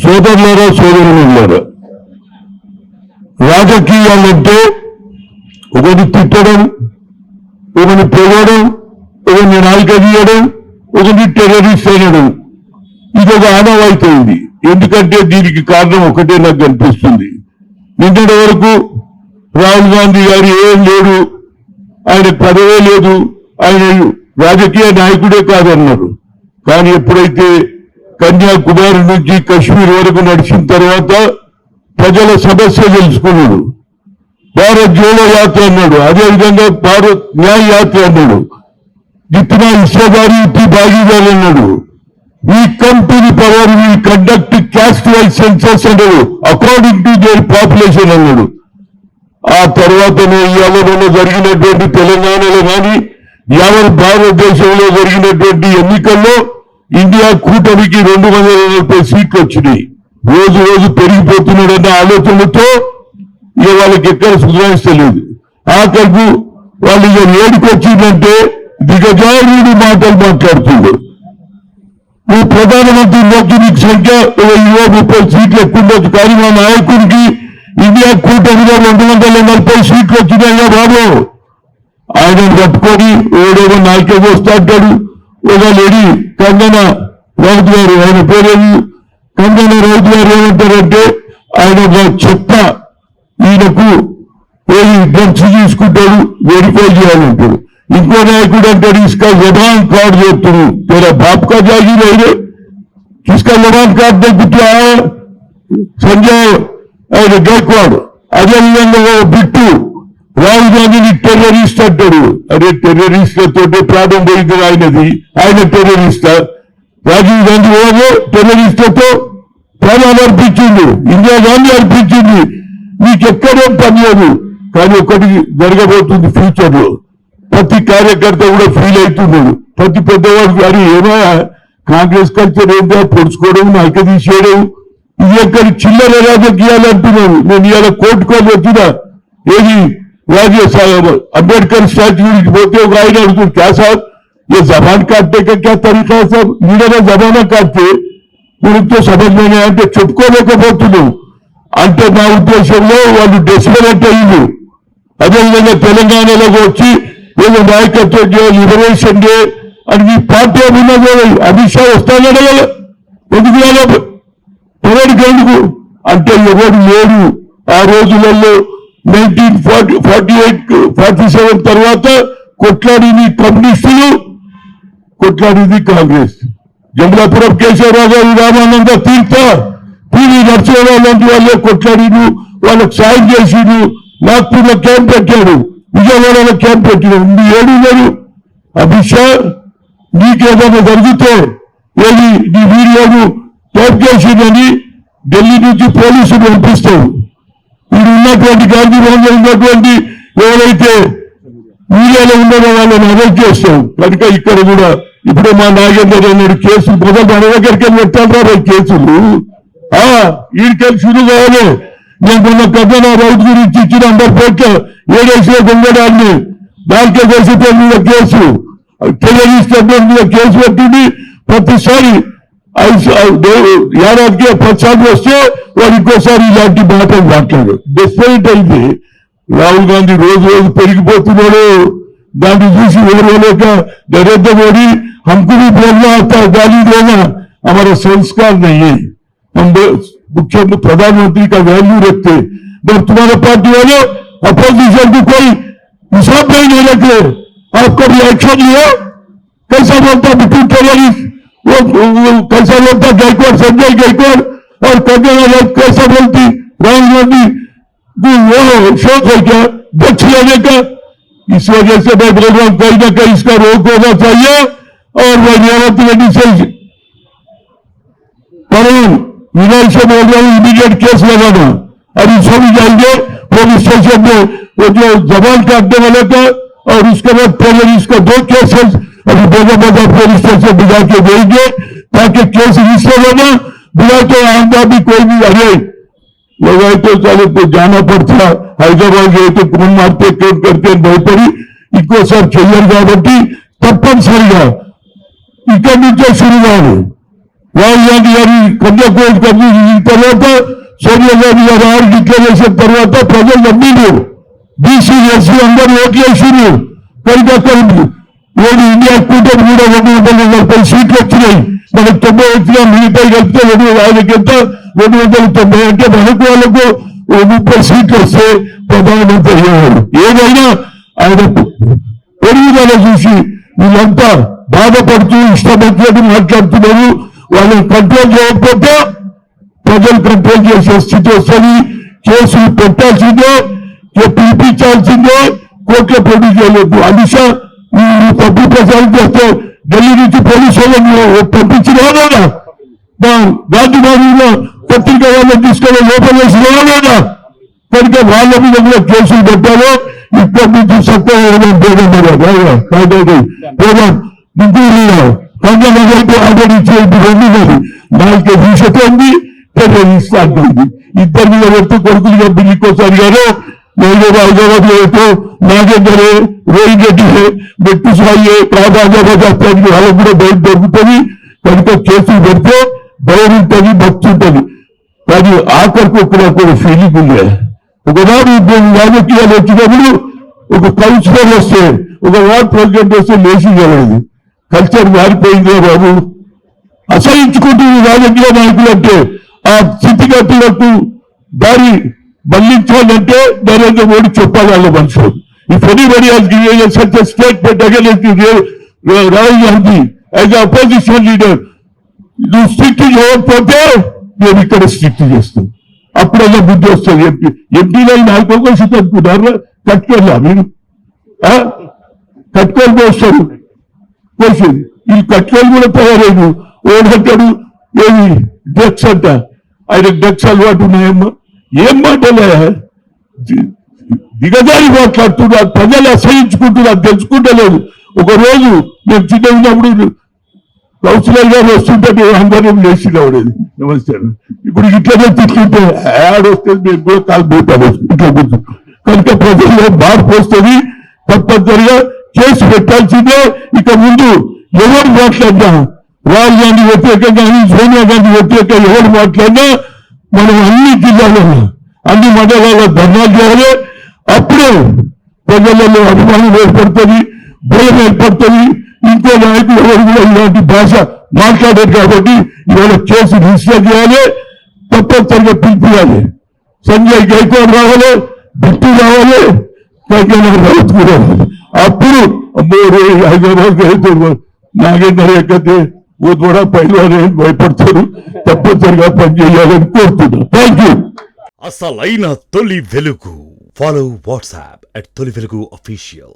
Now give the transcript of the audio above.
సోదరులారా సోదరులారా, రాజకీయాలంటే ఒకటి తిట్టడం, ఒకటి పొగడం, ఒకరిని నాయక తీయడం, ఒకటి టెర్రరిస్ట్ అనడం, ఇది ఒక ఆనవాయితీ. ఎందుకంటే దీనికి కారణం ఒకటే నాకు కనిపిస్తుంది. నిన్నటి వరకు రాహుల్ గాంధీ గారు ఏం లేడు, ఆయన పదవే లేదు, ఆయన రాజకీయ నాయకుడే కాదన్నారు. కానీ ఎప్పుడైతే కన్యాకుమారి నుంచి కశ్మీర్ వరకు నడిచిన తర్వాత ప్రజల సమస్య తెలుసుకున్నాడు. భారత్ జోడో యాత్ర అన్నాడు, అదేవిధంగా భారత్ న్యాయ యాత్ర అన్నాడు, జిత్నా హిస్సేదారీ ఉత్తి భాగీదారు అన్నాడు. We come to the power, we conduct caste wise census అన్నాడు, అకార్డింగ్ టు దేర్ పాపులేషన్ అన్నాడు. ఆ తర్వాతనే ఇవాళ జరిగినటువంటి తెలంగాణలో కానీ యావత్ భారతదేశంలో జరిగినటువంటి ఎన్నికల్లో ఇండియా కూటమికి 240 సీట్లు వచ్చినాయి. రోజు రోజు పెరిగిపోతున్నాడన్న ఆలోచనతో ఇక వాళ్ళకి ఎక్కడ సుధారిస్తలేదు. ఆఖరికి వాళ్ళు ఇక ఏడుకొచ్చిందంటే దిగజారుడు మాటలు మాట్లాడుతుండ్రు. నువ్వు ప్రధానమంత్రి మోదీ నీకు సంఖ్య 30 సీట్లు ఎక్కువ ఉండొచ్చు, కానీ మా నాయకుడికి ఇండియా కూటమిలో 240 సీట్లు వచ్చినాయిగా బాబు. ఆయనను పట్టుకొని ఏడేమో నాయకే వస్తాడు. ఒక లేడీ కంగనా రౌత్ గారు, ఆయన పేరేది కంగనా రౌత్ గారు ఏమంటారంటే ఆయన ఒక చెత్త, ఈయనకు ఏది డ్రగ్స్ తీసుకుంటాడు, వెరిఫై చేయాలంటాడు. ఇంకో నాయకుడు అంటాడు ఇసుక జబాన్ కార్డు చెప్తాడు, तेरा बाप का जागीर है, किसका जबान कार्ड देखा సంజయ్ ఆయన గైక్వాడ్. అదేవిధంగా బిట్టు రాహుల్ గాంధీని టెర్రరిస్ట్ అంటాడు. అరే టెర్రరిస్టులతో ప్రాణం పోయింది ఆయనది, ఆయన టెర్రరిస్టా? రాజీవ్ గాంధీ ఓవో టెర్రరిస్టులతో ప్రాణాలు అర్పించింది, ఇందిరా గాంధీ అర్పించింది. నీకెక్కడేం పని లేదు. కానీ ఒకటి జరగబోతుంది ఫ్యూచర్ లో, ప్రతి కార్యకర్త కూడా ఫీల్ అవుతున్నాడు, ప్రతి పెద్దవాడు అని ఏమో కాంగ్రెస్ కల్చర్ ఏంటో పొడుచుకోవడం, నాయక తీసేయడం, ఇది ఎక్కడి చిల్లర రాజకీయాలంటున్నాడు. నేను ఇవాళ కోర్టుకొని వచ్చినా ఏది రాజ్యసభ అంబేద్కర్ స్టాచ్యూ గురించి పోతే ఒక ఆయన అడుగుతుంది, క్యా సాబ్ ये जबान काटने का क्या तरीका है साहब, मीडिया जमाना काटते గురితో సమజ్ఞ అంటే చెప్పుకోలేకపోతున్నాం. అంటే నా ఉద్దేశంలో వాళ్ళు డెస్పరేట్ అయ్యింది. అదేవిధంగా తెలంగాణలో వచ్చి ఏదో నాయకత్వం డే, లిబరేషన్ డే అని మీ పార్టీ ఉన్నదో అమిత్ షా వస్తాడు కదా, ఎందుకు ఎవరికి ఎందుకు అంటే ఎవరు లేడు. ఆ రోజులలో 1947 తర్వాత కొట్లాడింది కమ్యూనిస్టులు, కొట్లాడింది కాంగ్రెస్. జమలాపురం కేశవరావు గారు, రామానంద తీర్థ, పివి నరసింహరావు లాంటి వాళ్ళే కొట్లాడిను, వాళ్ళకు సాయం చేసిను. నాగ్పూర్లో క్యాంప్ పెట్టాడు, విజయవాడలో క్యాంప్ పెట్టాడు. మీ ఏడు లేరు. అమిత్ షా నీకేదైనా జరిగితే ఏది నీ వీడియోను ట్యాప్ చేసిందని ఢిల్లీ నుంచి పోలీసులు పంపిస్తావు. వీడు ఉన్నటువంటి గాంధీ భవన్లో ఉన్నటువంటి ఎవరైతే మీడియాలో ఉన్నారో వాళ్ళని అరెస్ట్ చేస్తాం. కనుక ఇక్కడ కూడా ఇప్పుడు మా నాగేందర్ అన్నాడు కేసులు మొదలు మన దగ్గరికి వెళ్ళి పెట్టాలి కేసులు. వీడికెళ్ళి షురు కావాలి. నేను మొన్న కథన రౌత్ గురించి ఇచ్చిన అంబర్పేట 7 వేసిన దొంగడాన్ని దానికే చేసే మీద కేసు, టెర్రరిస్ట్ మీద కేసు పెట్టింది. ప్రతిసారి ఏడాదికి 10 సార్లు వస్తే వాడు ఇంకోసారి ఇలాంటి మాటలు మాట్లాడు. డెస్పరేట్ అయింది. రాహుల్ గాంధీ రోజు రోజు పెరిగిపోతున్నాడు. దాన్ని చూసి ఓర్వలేక నరేంద్ర మోడీ हमको भी बोलना आता है, गाली देना हमारा संस्कार नहीं है. हम मुख्य प्रधानमंत्री का वैल्यू रखते, पर तुम्हारे पार्टी वाले अपोजिशन को कोई हिसाब नहीं रखे. आपका भी एक्शन लिया. कैसा बोलता बिटू टेररिस्ट, वो कैसा बोलता गायकवाड़, संजय गायकवाड़ और कंगना कैसा बोलती राहुल गांधी. वो शौक है क्या दक्ष लेने का? इस वजह से मैं बोल रहा हूं कहीं ना कहीं इसका रोक होना चाहिए. और मैं रेवंत रेड्डी से विनय से बोल रहा हूं इमीडिएट केस लगाना. अभी सभी जाएंगे पुलिस स्टेशन में, वो जो जबान काटने वाले का और उसके बाद टेररिस्ट का 2 केसेस अभी बेगमबाजार पुलिस स्टेशन बुला के देंगे ताकि केस रिजिस्टर होना. बुला तो आंदा भी कोई भी अरे लगाए तो चले तो जाना पड़ता. हैदराबाद गए तो कौन मारते कौन करते भयपड़ी ఇంకోసారి చెయ్యరు కాబట్టి తప్పనిసరిగా ఇక్కడి నుంచే శురు కాదు. రాహుల్ గాంధీ గారి కన్యాకుమారి కంపెనీ తర్వాత సోనియా గాంధీ గారు ఆరు డిక్లరేషన్ తర్వాత ప్రజలు నమ్మిండు, బీసీ ఎస్సీ అందరూ ఓట్లేసిండు. కనుక అక్కడ ఇండియా కూటమి కూడా 240 సీట్లు వచ్చినాయి. మనకు 90 వచ్చినా మిగతా కలిపితే ఆయనకి ఎంత 290 అంటే మనకు వాళ్ళకు 30 సీట్లు వస్తే ప్రధానమంత్రి అయ్యేవాడు. ఏదైనా ఆయన పెరుగుదల చూసి వీళ్ళంతా బాధపడుతూ ఇష్టపడినట్టు మాట్లాడుతున్నారు. వాళ్ళని కంట్రోల్ చేయకపోతే ప్రజలు కంట్రోల్ చేసే స్థితి వస్తుంది. కేసులు పెట్టాల్సిందే, పిలిపించాల్సిందే, కోర్టులో ప్రొడ్యూస్ చేయలేదు. అమిత్ షా తప్పు ప్రచారం చేస్తే ఢిల్లీ నుంచి పోలీసు వాళ్ళని పంపించినా గాంధీ భవన్లో పత్రిక వాళ్ళని తీసుకొని లోపల వేసినా కనుక వాళ్ళ మీద కూడా కేసులు పెట్టాలో ఇక్కడి నుంచి సత్యం కంగనగర్కు ఆర్డర్ ఇచ్చేది 2 నాలుగు విషతుంది టెర్రరిస్ట్ అంటుంది. ఇద్దరి మీద పెడుతూ కొడుకులుగా బిల్లి కోసం అడిగారు. హైదరాబాద్ లో నాగేందర్ రోహిత్ రెడ్డి మెట్టు సాయి ప్రాధాన్యతకి వాళ్ళకు కూడా బయట దొరుకుతుంది. కనుక కేసులు పెడితే భయం ఉంటుంది, భక్తి ఉంటుంది. కానీ ఆఖరికి ఒక ఫీలింగ్ ఉంది. ఒకనాడు రాజకీయాలు వచ్చినప్పుడు ఒక కౌన్సిలర్ వస్తే, ఒక వార్డ్ ప్రెసిడెంట్ వస్తే లేచిగలదు. కల్చర్ మారిపోయిందే బాబు. అసహించుకుంటుంది రాజకీయ నాయకులు అంటే. ఆ స్థితిగతులకు దారి మళ్లించాలంటే నరేంద్ర మోడీ చెప్పాలి వాళ్ళ మనుషులు. If anybody has given such a statement against Rahul Gandhi as opposition leader, నువ్వు స్ట్రిక్ట్ చేయకపోతే నేను ఇక్కడ స్ట్రిక్ట్ చేస్తాను. అప్పుడల్లా బుద్ధి వస్తుంది. ఎంపీలో నాకు అవకాశం అనుకున్నారు. కట్టుకోలే మీరు కట్టుకోలు పోస్తారు పోసేది. ఈ కట్టుకోలు కూడా తయారైదు. ఓడంటాడు ఏది డ్రగ్స్ అంట. ఆయన డ్రగ్స్ అలవాటు ఉన్నాయమ్మా. ఏం మాటలే దిగజారి మాట్లాడుతున్నారు. ప్రజలు అసహించుకుంటున్నారు, తెలుసుకుంటలేదు. ఒక రోజు నేను చిన్న ఉన్నప్పుడు కౌన్సిలర్ గారు వస్తుంటే అందరం లేచినవాడేది. నమస్తే ఇప్పుడు ఇట్లనే తిట్లుంటే ఆడొస్తే మేము కూడా కాలు పోతాము ఇట్లా కూర్చు. కనుక ప్రజల్లో మార్పు వస్తుంది. తప్పనిసరిగా కేసు పెట్టాల్సిందే. ఇక ముందు ఎవరు మాట్లాడినా రాహుల్ గాంధీ వ్యతిరేకంగా కానీ సోనియా గాంధీ వ్యతిరేకంగా ఎవరు మాట్లాడినా మనం అన్ని జిల్లాల్లో అన్ని మండలాల్లో ధర్నాలు చేయాలి. అప్పుడే ప్రజలలో అభిమానం ఏర్పడుతుంది, భయం ఏర్పడుతుంది. ఇంకో నాయకులు ఎవరు కూడా ఇలాంటి భాష మాట్లాడారు కాబట్టి ఇవాళ కేసు రిజిస్టర్ చేయాలి, తప్పనిసరిగా పిలిపియాలి. సంజయ్ గైక్వాడ్ రావాలి, బిట్టు రావాలి, రౌత్ కూడా రావాలి. అప్పుడు హైదరాబాద్ గए నాగేందర్ ఎక్కతే ఓ కూడా పైలవారు భయపడతారు. తప్పనిసరిగా పనిచేయాలని కోరుతున్నాను. Thank you. అసలైన తొలి వెలుగు. ఫాలో వాట్సాప్ @తొలి వెలుగు official.